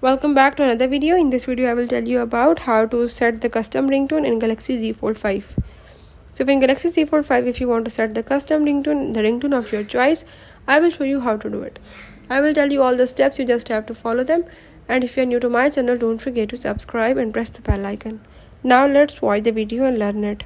Welcome back to another video. In this video I will tell you about how to set the custom ringtone in Galaxy Z Fold 5. So in Galaxy Z Fold 5, if you want to set the custom ringtone, the ringtone of your choice, I will show you how to do it. I will tell you all the steps, you just have to follow them. And if you are new to my channel, don't forget to subscribe and press the bell icon. Now let's watch the video and learn it.